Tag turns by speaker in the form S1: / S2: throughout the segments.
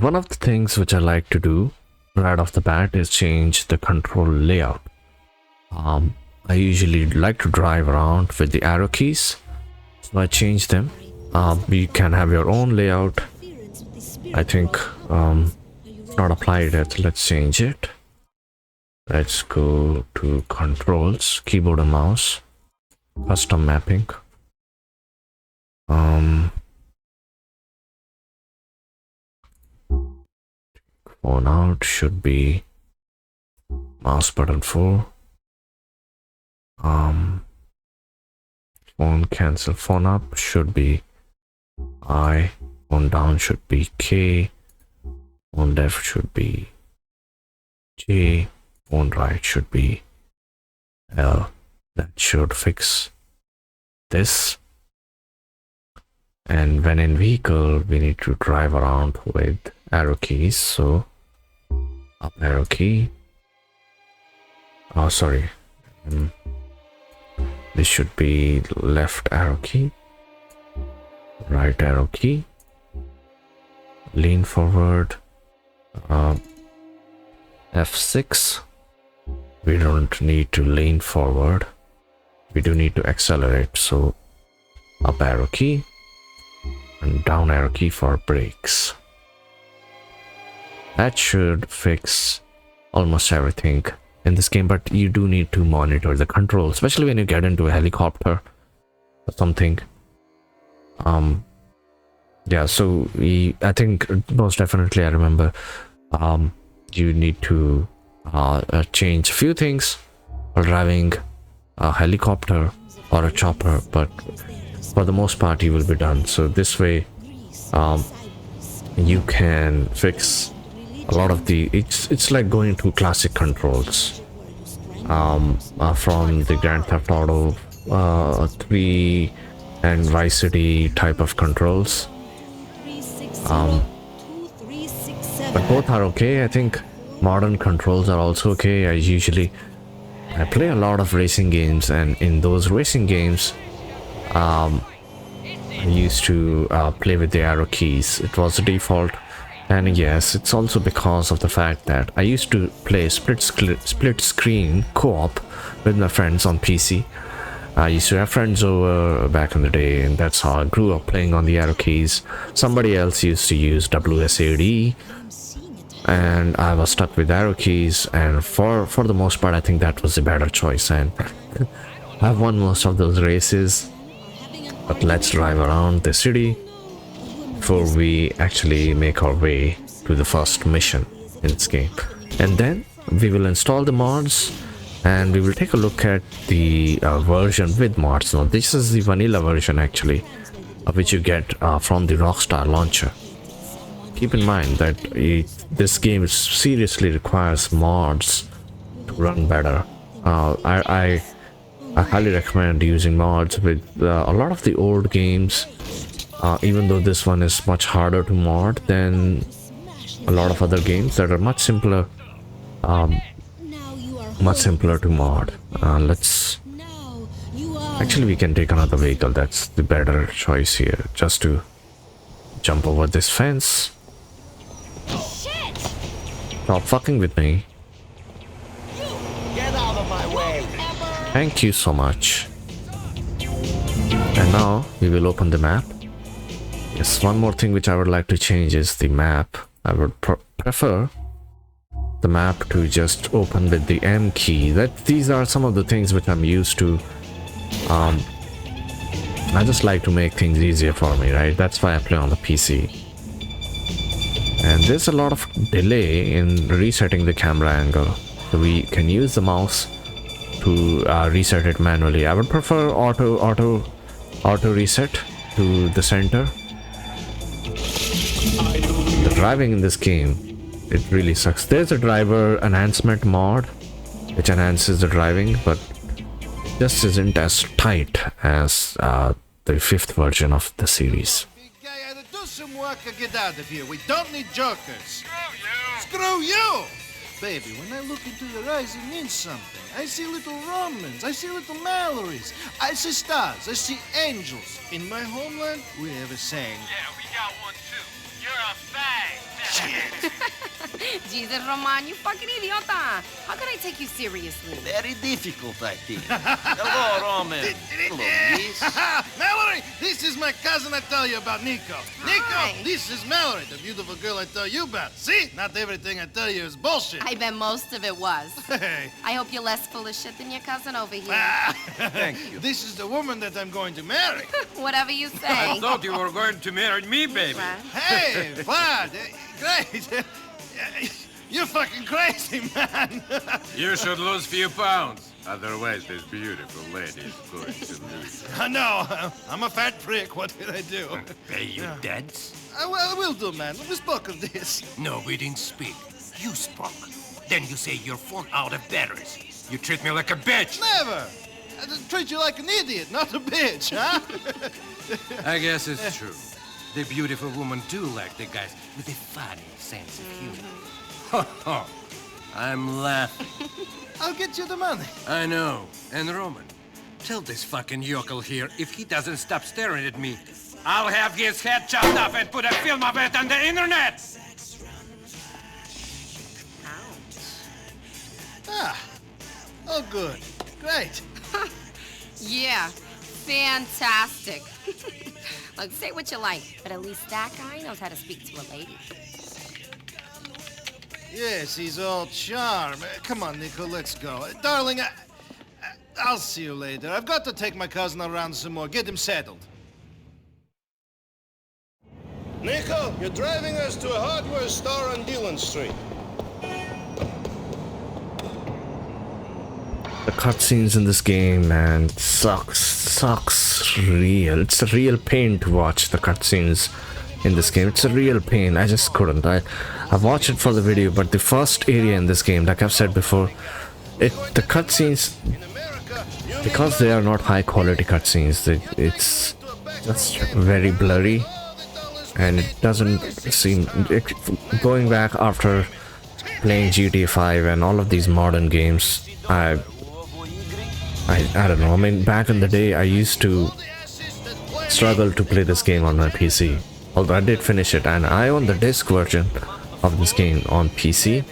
S1: One of the things which I like to do right off the bat is change the control layout. I usually like to drive around with the arrow keys, so I change them. You can have your own layout. I think it's not applied yet. Let's change it. Let's go to controls, keyboard and mouse, custom mapping. Phone out should be mouse button 4. Phone cancel. Phone up should be I. Phone down should be K. Phone left should be J. Phone right should be L. That should fix this. And when in vehicle, we need to drive around with arrow keys. So up arrow key. Oh, sorry. This should be left arrow key, right arrow key, lean forward, F6. We don't need to lean forward, we do need to accelerate, so up arrow key and down arrow key for brakes. That should fix almost everything in this game, but you do need to monitor the control, especially when you get into a helicopter or something. Yeah, so I think most definitely I remember you need to change a few things while driving a helicopter or a chopper, but for the most part you will be done. So this way you can fix a lot of the it's like going to classic controls from the Grand Theft Auto 3 and Vice City type of controls, but both are okay. I think modern controls are also okay. I play a lot of racing games, and in those racing games I used to play with the arrow keys. It was the default. And yes, it's also because of the fact that I used to play split screen co-op with my friends on PC. I used to have friends over back in the day, and that's how I grew up playing on the arrow keys. Somebody else used to use WSAD, and I was stuck with arrow keys, and for the most part I think that was the better choice, and I've won most of those races. But let's drive around the city before we actually make our way to the first mission in this game, and then we will install the mods and we will take a look at the version with mods. Now this is the vanilla version actually, which you get from the Rockstar launcher. Keep in mind that this game seriously requires mods to run better. I highly recommend using mods with a lot of the old games. Even though this one is much harder to mod than a lot of other games that are much simpler to mod. Actually we can take another vehicle. That's the better choice here, just to jump over this fence. Stop fucking with me.
S2: Get out of my way.
S1: Thank you so much. And now we will open the map. Yes, one more thing which I would like to change is the map. I would prefer the map to just open with the M key. These are some of the things which I'm used to. I just like to make things easier for me, right? That's why I play on the PC. And there's a lot of delay in resetting the camera angle. So we can use the mouse to reset it manually. I would prefer auto reset to the center. The driving in this game, it really sucks. There's a driver enhancement mod which enhances the driving, but just isn't as tight as the 5th version of the series.
S2: Big guy, either do some work or get out of here. We don't need jokers.
S3: Screw you!
S2: Screw you! Baby, when I look into your eyes, it means something. I see little Romans, I see little Mallorys, I see stars, I see angels. In my homeland, we have a saying.
S3: Yeah, we got one too. You're a fag.
S2: Shit.
S3: Jesus, Roman, you fucking idiota. How can I take you seriously?
S4: Very difficult, I think. Hello, Roman. Hello, miss.
S2: Mallory, this is my cousin I tell you about, Nico.
S3: Hi.
S2: Nico, this is Mallory, the beautiful girl I tell you about. See? Not everything I tell you is bullshit.
S3: I bet most of it was.
S2: Hey.
S3: I hope you're less full of shit than your cousin over here.
S4: Thank you.
S2: This is the woman that I'm going to marry.
S3: Whatever you
S5: I
S3: say.
S5: thought you were going to marry me, baby.
S3: Right?
S2: Hey, Vlad, great. You're fucking crazy, man.
S5: You should lose few pounds. Otherwise, this beautiful lady is going to lose.
S2: I know. I'm a fat prick. What did I do?
S5: Pay you debts?
S2: I will do, man. We spoke of this.
S6: No, we didn't speak. You spoke. Then you say your phone out of batteries. You treat me like a bitch.
S2: Never. I just treat you like an idiot, not a bitch, huh?
S6: I guess it's true. The beautiful woman do like the guys with a funny sense of humor. Ho ho. I'm laughing.
S2: I'll get you the money.
S6: I know. And Roman, tell this fucking yokel here if he doesn't stop staring at me, I'll have his head chopped off and put a film of it on the internet.
S2: Ah. Oh, good. Great.
S3: Yeah, fantastic. Look, say what you like, but at least that guy knows how to speak to a lady.
S2: Yes, he's all charm. Come on, Nico, let's go. Darling, I'll see you later. I've got to take my cousin around some more. Get him settled. Nico, you're driving us to a hardware store on Dillon Street.
S1: The cutscenes in this game, man, sucks real. It's a real pain to watch the cutscenes in this game. It's a real pain. I just couldn't. I watched it for the video, but the first area in this game, like I've said before, the cutscenes, because they are not high quality cutscenes, it's just very blurry, and it doesn't seem going back after playing GTA 5 and all of these modern games. I don't know. I mean, back in the day, I used to struggle to play this game on my PC. Although I did finish it, and I own the disc version of this game on PC.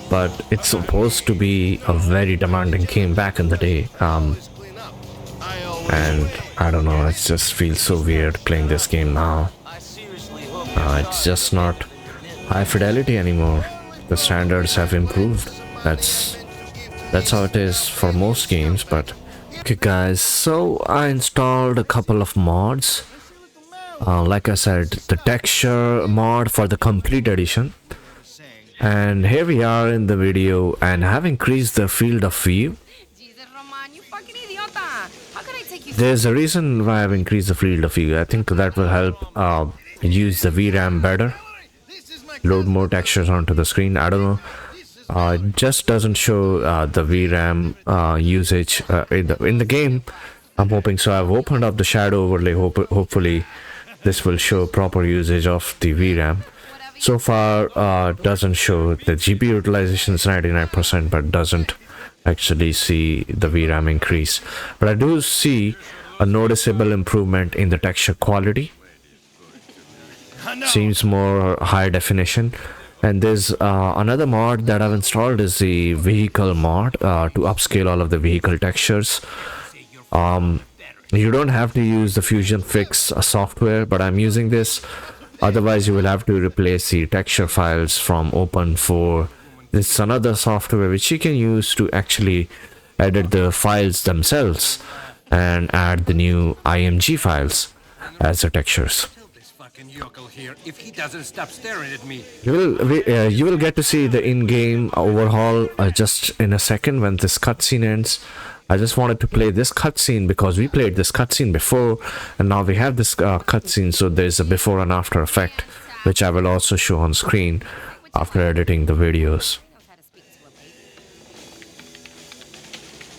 S1: But it's supposed to be a very demanding game back in the day. And I don't know, it just feels so weird playing this game now. It's just not high fidelity anymore. The standards have improved. That's how it is for most games. But okay guys, so I installed a couple of mods. Like I said, the texture mod for the complete edition, and here we are in the video, and I have increased the field of view.
S3: Jesus, Roman, you fucking idiota. How can I take you
S1: There's a reason why I've increased the field of view. I think that will help use the VRAM better, load more textures onto the screen. I don't know. It just doesn't show the VRAM usage in the game. I'm hoping so. I've opened up the shadow overlay. Hopefully this will show proper usage of the VRAM. So far doesn't show. The GPU utilization is 99%, but doesn't actually see the VRAM increase. But I do see a noticeable improvement in the texture quality. Seems more high definition. And there's another mod that I've installed is the vehicle mod to upscale all of the vehicle textures. You don't have to use the Fusion Fix software, but I'm using this. Otherwise, you will have to replace the texture files from Open4. It's another software which you can use to actually edit the files themselves and add the new IMG files as the textures.
S6: Here, if he doesn't stop staring at me.
S1: You will get to see the in-game overhaul just in a second when this cutscene ends. I just wanted to play this cutscene because we played this cutscene before, and now we have this cutscene, so there's a before and after effect, which I will also show on screen after editing the videos.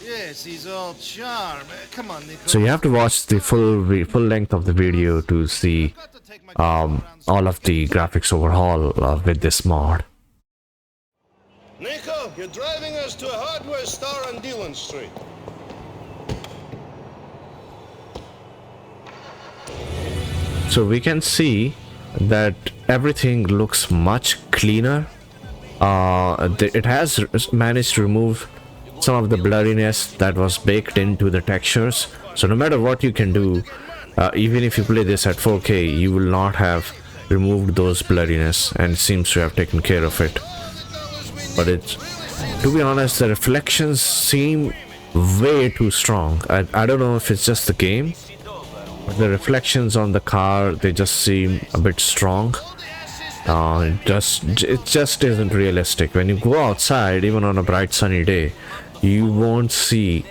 S2: Yes, he's all charm. Come on, Nico.
S1: So you have to watch the full length of the video to see all of the graphics overhaul with this mod.
S2: Nico, you're driving us to a hardware store on Dillon Street.
S1: So we can see that everything looks much cleaner. It has managed to remove some of the blurriness that was baked into the textures. So no matter what you can do, even if you play this at 4K, you will not have removed those blurriness, and it seems to have taken care of it. But to be honest, the reflections seem way too strong. I don't know if it's just the game, but the reflections on the car, they just seem a bit strong. It just isn't realistic. When you go outside, even on a bright sunny day, you won't see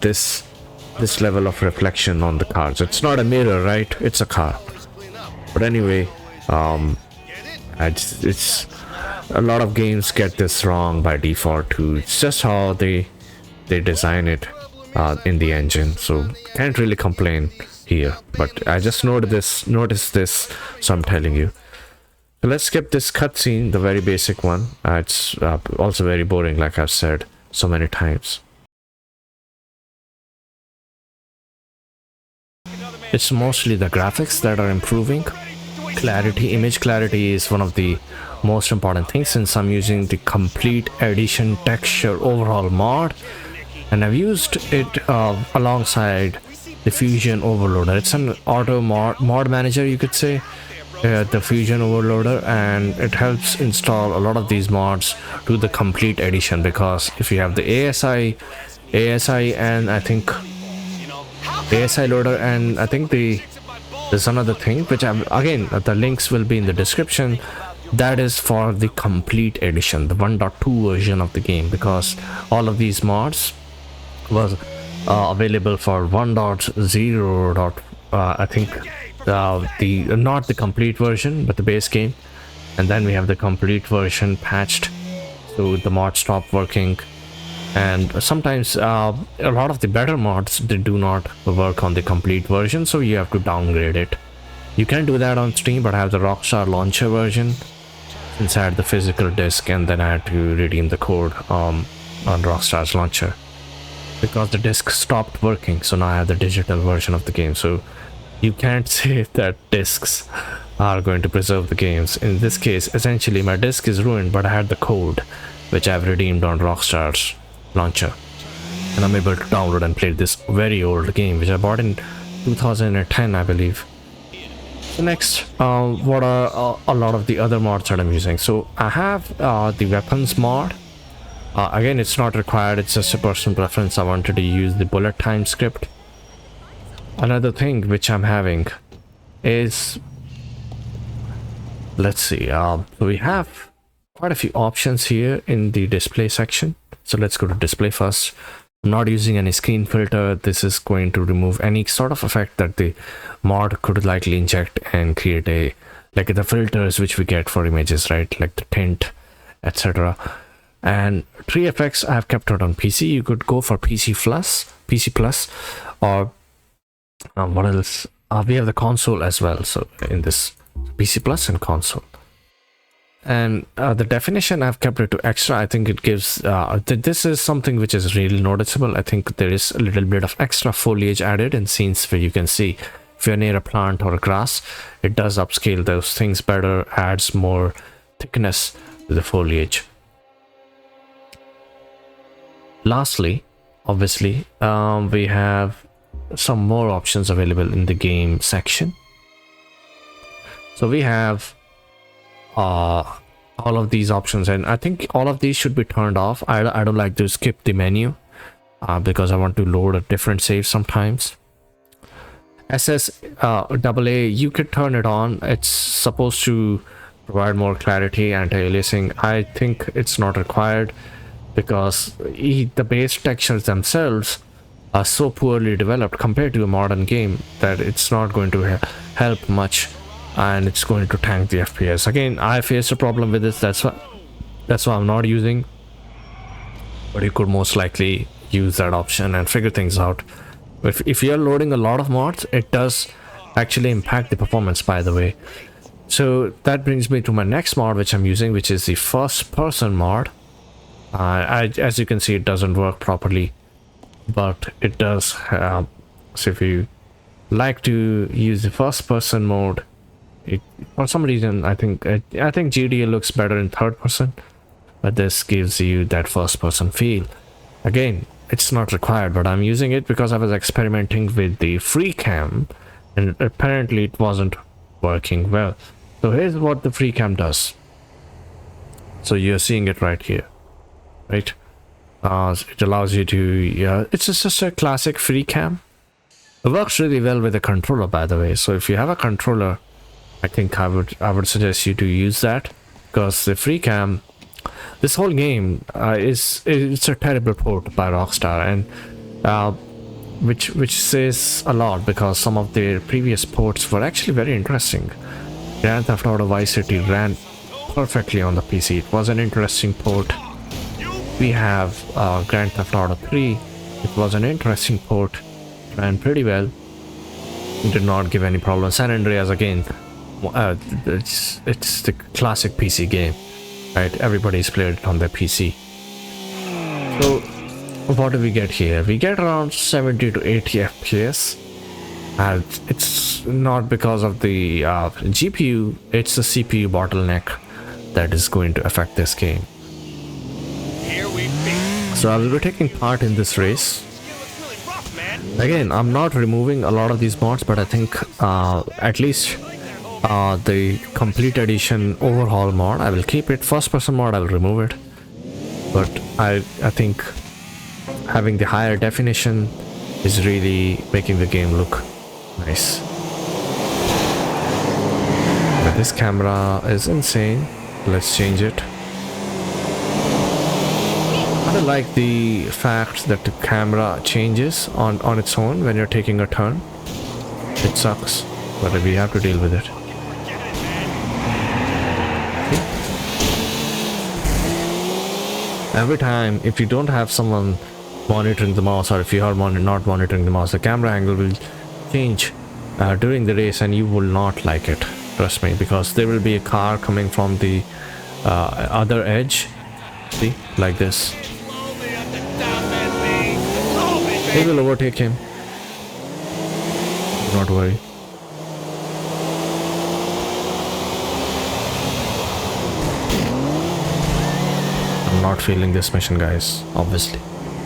S1: this level of reflection on the cars. It's not a mirror, right? It's a car. But anyway, it's a lot of games get this wrong by default too. It's just how they design it in the engine, so can't really complain here. But I just noticed this, so I'm telling you. So let's skip this cutscene, the very basic one. It's also very boring, like I've said so many times. It's mostly the graphics that are improving. Clarity, image clarity is one of the most important things, since I'm using the complete edition texture overhaul mod, and I've used it alongside the Fusion Overloader. It's an auto mod manager, you could say, the Fusion Overloader, and it helps install a lot of these mods to the complete edition, because if you have the ASI and I think ASI loader, and I think there's another thing which again the links will be in the description, that is for the complete edition, the 1.2 version of the game, because all of these mods was available for 1.0. I think not the complete version, but the base game, and then we have the complete version patched, so the mod stopped working. And sometimes a lot of the better mods, they do not work on the complete version, so you have to downgrade it. You can do that on Steam, but I have the Rockstar launcher version inside the physical disc, and then I had to redeem the code on Rockstar's launcher because the disc stopped working. So now I have the digital version of the game. So you can't say that discs are going to preserve the games. In this case, essentially my disc is ruined, but I had the code which I've redeemed on Rockstar's launcher, and I'm able to download and play this very old game which I bought in 2010, I believe. So next, what are a lot of the other mods that I'm using? So I have the weapons mod. Again, it's not required, it's just a personal preference. I wanted to use the bullet time script. Another thing which I'm having is, let's see, so we have quite a few options here in the display section. So let's go to display first. I'm not using any screen filter. This is going to remove any sort of effect that the mod could likely inject and create like the filters which we get for images, right? Like the tint, etc. And tree effects I have kept it on PC. You could go for PC Plus, or what else? We have the console as well. So in this PC Plus and console. And the definition, I've kept it to extra. I think it gives this is something which is really noticeable. I think there is a little bit of extra foliage added in scenes where you can see if you're near a plant or a grass, it does upscale those things better, adds more thickness to the foliage. Lastly, obviously, we have some more options available in the game section. So we have all of these options, and I think all of these should be turned off. I don't like to skip the menu because I want to load a different save sometimes. SSAA, you could turn it on. It's supposed to provide more clarity, anti-aliasing. I think it's not required because the base textures themselves are so poorly developed compared to a modern game that it's not going to help much, and it's going to tank the FPS. Again, I faced a problem with this, that's why I'm not using, but you could most likely use that option and figure things out. If you're loading a lot of mods, it does actually impact the performance, by the way. So that brings me to my next mod which I'm using, which is the first person mod. As you can see, it doesn't work properly, but it does. So if you like to use the first person mode, For some reason, I think GTA looks better in third person, but this gives you that first person feel. Again, it's not required, but I'm using it because I was experimenting with the free cam, and apparently it wasn't working well. So here's what the free cam does. So you're seeing it right here, right? It allows you to, yeah, it's just a classic free cam. It works really well with a controller, by the way. So if you have a controller, I think I would suggest you to use that, because the free cam, this whole game it's a terrible port by Rockstar, and which says a lot, because some of their previous ports were actually very interesting. Grand Theft Auto Vice City ran perfectly on the PC. It was an interesting port. We have Grand Theft Auto 3. It was an interesting port, ran pretty well, did not give any problems. San Andreas, again, it's the classic PC game, right? Everybody's played it on their PC. So what do we get here? We get around 70 to 80 FPS, and it's not because of the GPU, it's the CPU bottleneck that is going to affect this game. So I will be taking part in this race. Again, I'm not removing a lot of these mods, but I think at least the complete edition overhaul mod, I will keep it. First person mod, I will remove it. But I think having the higher definition is really making the game look nice. But this camera is insane. Let's change it. I don't like the fact that the camera changes on its own when you're taking a turn. It sucks, but we have to deal with it. Every time, if you don't have someone monitoring the mouse, or if you are not monitoring the mouse, the camera angle will change during the race, and you will not like it. Trust me, because there will be a car coming from the other edge. See, like this. They will overtake him. Do not worry. I'm not feeling this mission, guys, obviously.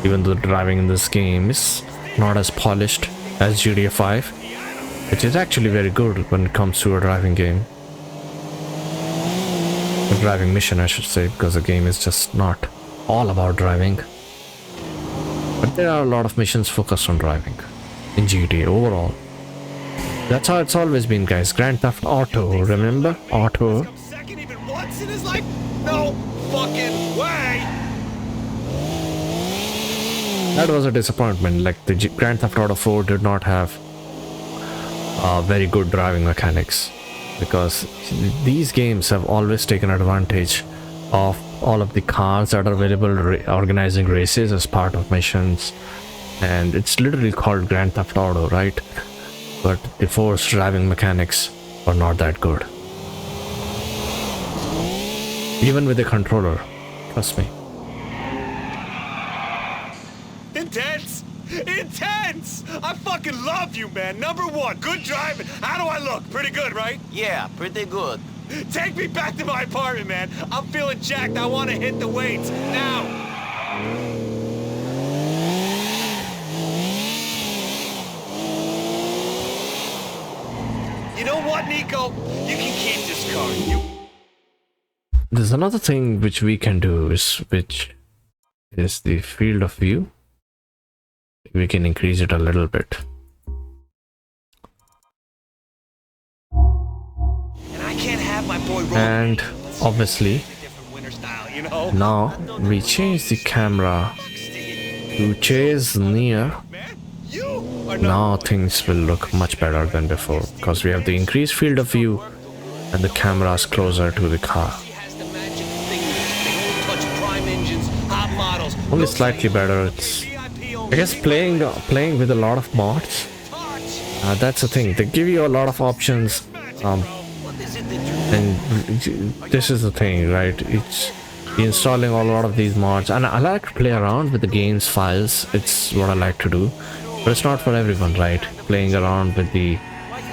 S1: Even though driving in this game is not as polished as GTA 5, it is actually very good when it comes to a driving game. A driving mission, I should say, because the game is just not all about driving. But there are a lot of missions focused on driving in GTA overall. That's how it's always been, guys. Grand Theft Auto, remember? Auto.
S7: Second even once in his life? No fucking way!
S1: That was a disappointment. Like the Grand Theft Auto 4 did not have very good driving mechanics, because these games have always taken advantage of all of the cars that are available, organizing races as part of missions, and it's literally called Grand Theft Auto, right? But the forced driving mechanics are not that good, even with the controller, trust me.
S7: Intense! Intense! I fucking love you, man. Number one, good driving. How do I look? Pretty good, right?
S4: Yeah, pretty good.
S7: Take me back to my apartment, man. I'm feeling jacked. I want to hit the weights now. You know what, Nico? You can keep this car.
S1: There's another thing which we can do, which is the field of view. We can increase it a little bit. And obviously, now we change the camera to chase near. Now things will look much better than before, because we have the increased field of view and the camera is closer to the car. Only slightly better. It's, I guess, playing with a lot of mods. That's the thing. They give you a lot of options. And this is the thing, right? It's installing a lot of these mods, and I like to play around with the game's files. It's what I like to do, but it's not for everyone, right? Playing around with the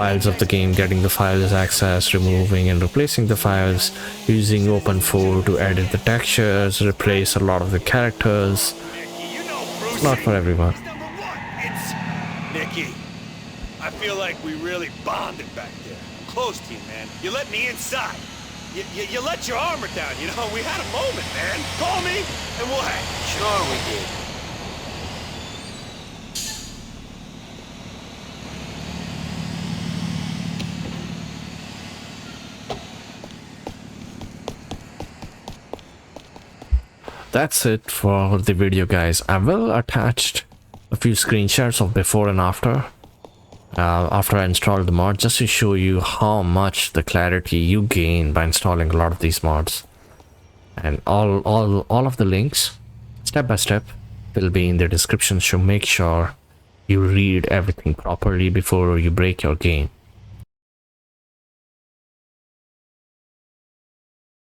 S1: files of the game, getting the files access, removing and replacing the files, using open4 to edit the textures, replace a lot of the characters. It's not for everyone.
S7: It's Nicky. I feel like we really bonded back there. I'm close to you, man. You let me inside. You let your armor down, you know? We had a moment, man. Call me, and we'll hang.
S4: Sure we did.
S1: That's it for the video, guys. I will attach a few screenshots of before and after I installed the mod, just to show you how much the clarity you gain by installing a lot of these mods. And all of the links step by step will be in the description, so make sure you read everything properly before you break your game.